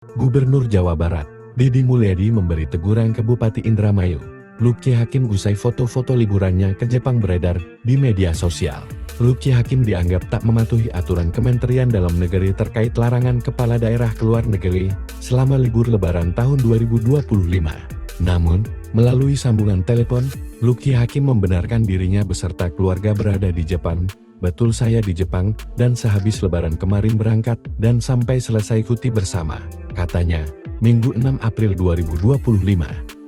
Gubernur Jawa Barat, Deddy Mulyadi memberi teguran ke Bupati Indramayu, Lucky Hakim usai foto-foto liburannya ke Jepang beredar di media sosial. Lucky Hakim dianggap tak mematuhi aturan Kementerian Dalam Negeri terkait larangan kepala daerah keluar negeri selama libur Lebaran tahun 2025. Namun, melalui sambungan telepon, Lucky Hakim membenarkan dirinya beserta keluarga berada di Jepang. Betul, saya di Jepang, dan sehabis Lebaran kemarin berangkat, dan sampai selesai cuti bersama, katanya, Minggu 6 April 2025.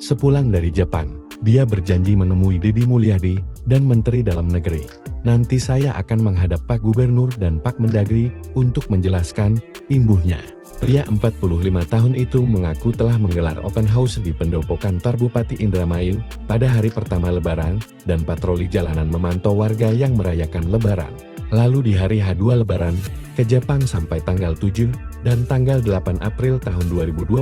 Sepulang dari Jepang, dia berjanji menemui Deddy Mulyadi dan Menteri Dalam Negeri. Nanti saya akan menghadap Pak Gubernur dan Pak Mendagri untuk menjelaskan, imbuhnya. Pria 45 tahun itu mengaku telah menggelar open house di pendopo kantor Bupati Indramayu pada hari pertama Lebaran dan patroli jalanan memantau warga yang merayakan Lebaran. Lalu di hari H2 Lebaran, ke Jepang sampai tanggal 7 dan tanggal 8 April tahun 2025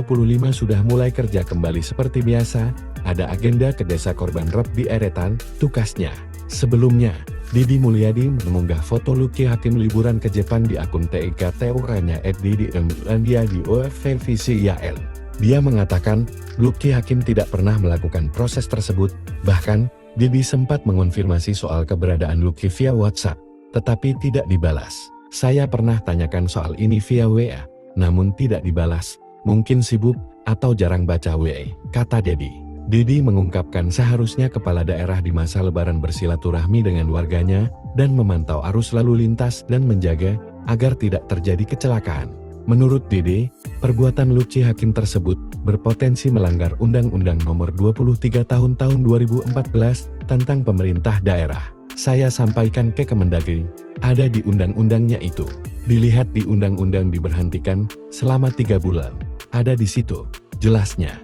sudah mulai kerja kembali seperti biasa, ada agenda ke desa korban Rep di Eretan, tukasnya. Sebelumnya, Deddy Mulyadi mengunggah foto Lucky Hakim liburan ke Jepang di akun TIK Teoranya @DDMulyadi di OFVCIAL. Dia mengatakan, Lucky Hakim tidak pernah melakukan proses tersebut, bahkan, Deddy sempat mengonfirmasi soal keberadaan Lucky via WhatsApp, tetapi tidak dibalas. Saya pernah tanyakan soal ini via WA, namun tidak dibalas, mungkin sibuk, atau jarang baca WA, kata Deddy. Deddy mengungkapkan seharusnya kepala daerah di masa Lebaran bersilaturahmi dengan warganya, dan memantau arus lalu lintas dan menjaga, agar tidak terjadi kecelakaan. Menurut Deddy, perbuatan Lucky Hakim tersebut, berpotensi melanggar Undang-Undang Nomor 23 Tahun 2014, tentang pemerintah daerah. Saya sampaikan ke Kemendagri, ada di undang-undangnya itu. Dilihat di undang-undang diberhentikan, selama 3 bulan. Ada di situ, jelasnya.